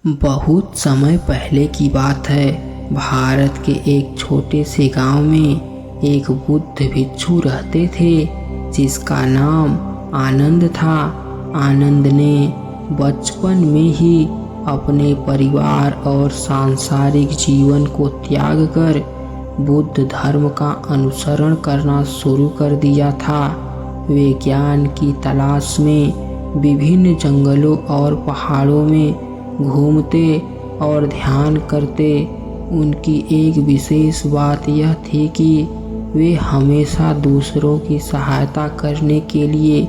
बहुत समय पहले की बात है। भारत के एक छोटे से गांव में एक बुद्ध भिक्षु रहते थे जिसका नाम आनंद था। आनंद ने बचपन में ही अपने परिवार और सांसारिक जीवन को त्याग कर बुद्ध धर्म का अनुसरण करना शुरू कर दिया था। वे ज्ञान की तलाश में विभिन्न जंगलों और पहाड़ों में घूमते और ध्यान करते। उनकी एक विशेष बात यह थी कि वे हमेशा दूसरों की सहायता करने के लिए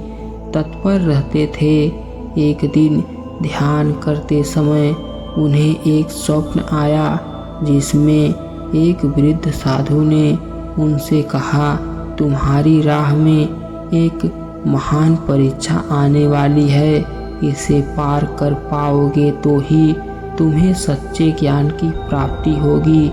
तत्पर रहते थे। एक दिन ध्यान करते समय उन्हें एक स्वप्न आया जिसमें एक वृद्ध साधु ने उनसे कहा, तुम्हारी राह में एक महान परीक्षा आने वाली है। इसे पार कर पाओगे तो ही तुम्हें सच्चे ज्ञान की प्राप्ति होगी।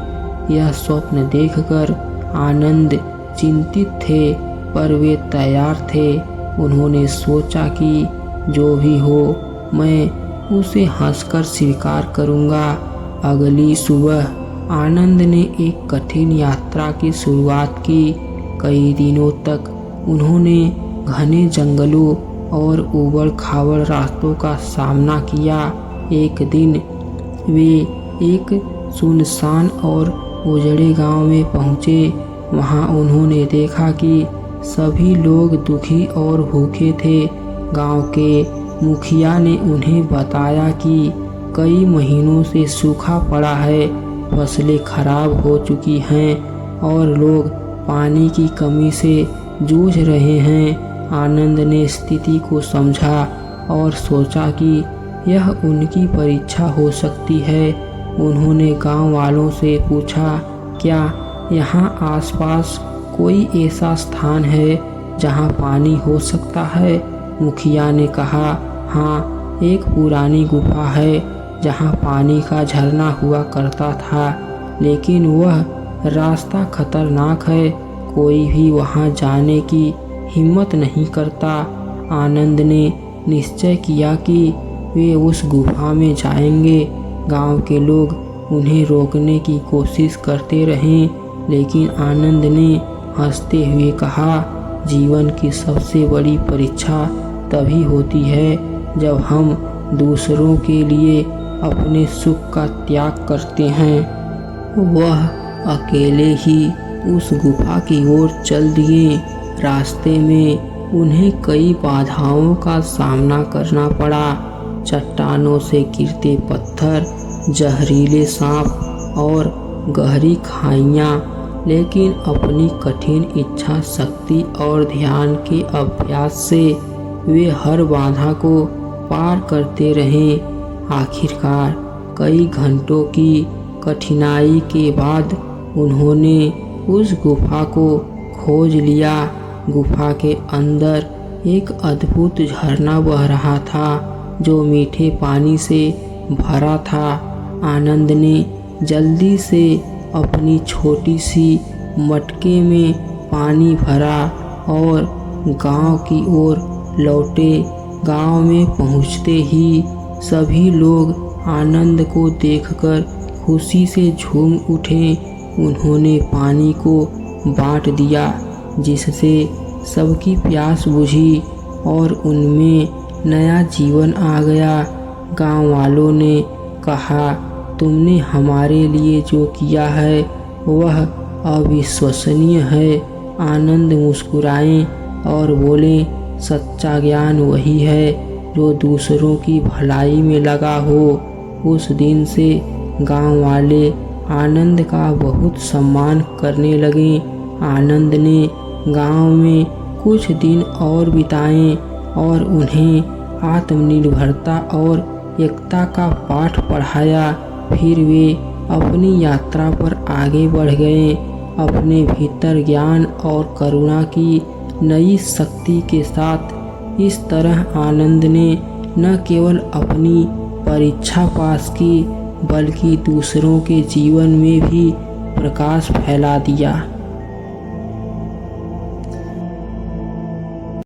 यह स्वप्न देखकर आनंद चिंतित थे, पर वे तैयार थे। उन्होंने सोचा कि जो भी हो मैं उसे हंसकर स्वीकार करूंगा। अगली सुबह आनंद ने एक कठिन यात्रा की शुरुआत की। कई दिनों तक उन्होंने घने जंगलों और उबड़-खाबड़ रास्तों का सामना किया। एक दिन वे एक सुनसान और उजड़े गांव में पहुंचे। वहां उन्होंने देखा कि सभी लोग दुखी और भूखे थे। गांव के मुखिया ने उन्हें बताया कि कई महीनों से सूखा पड़ा है, फसलें खराब हो चुकी हैं और लोग पानी की कमी से जूझ रहे हैं। आनंद ने स्थिति को समझा और सोचा कि यह उनकी परीक्षा हो सकती है। उन्होंने गांव वालों से पूछा, क्या यहाँ आसपास कोई ऐसा स्थान है जहाँ पानी हो सकता है? मुखिया ने कहा, हाँ, एक पुरानी गुफा है जहाँ पानी का झरना हुआ करता था, लेकिन वह रास्ता खतरनाक है। कोई भी वहाँ जाने की हिम्मत नहीं करता। आनंद ने निश्चय किया कि वे उस गुफा में जाएंगे। गांव के लोग उन्हें रोकने की कोशिश करते रहे, लेकिन आनंद ने हंसते हुए कहा, जीवन की सबसे बड़ी परीक्षा तभी होती है जब हम दूसरों के लिए अपने सुख का त्याग करते हैं। वह अकेले ही उस गुफा की ओर चल दिए। रास्ते में उन्हें कई बाधाओं का सामना करना पड़ा। चट्टानों से गिरते पत्थर, जहरीले सांप और गहरी खाइयाँ, लेकिन अपनी कठिन इच्छा शक्ति और ध्यान के अभ्यास से वे हर बाधा को पार करते रहे। आखिरकार कई घंटों की कठिनाई के बाद उन्होंने उस गुफा को खोज लिया। गुफा के अंदर एक अद्भुत झरना बह रहा था जो मीठे पानी से भरा था। आनंद ने जल्दी से अपनी छोटी सी मटके में पानी भरा और गांव की ओर लौटे। गांव में पहुंचते ही सभी लोग आनंद को देखकर खुशी से झूम उठे। उन्होंने पानी को बांट दिया, जिससे सबकी प्यास बुझी और उनमें नया जीवन आ गया। गांव वालों ने कहा, तुमने हमारे लिए जो किया है वह अविश्वसनीय है। आनंद मुस्कुराए और बोले, सच्चा ज्ञान वही है जो दूसरों की भलाई में लगा हो। उस दिन से गांव वाले आनंद का बहुत सम्मान करने लगे। आनंद ने गांव में कुछ दिन और बिताए और उन्हें आत्मनिर्भरता और एकता का पाठ पढ़ाया। फिर वे अपनी यात्रा पर आगे बढ़ गए, अपने भीतर ज्ञान और करुणा की नई शक्ति के साथ। इस तरह आनंद ने न केवल अपनी परीक्षा पास की, बल्कि दूसरों के जीवन में भी प्रकाश फैला दिया।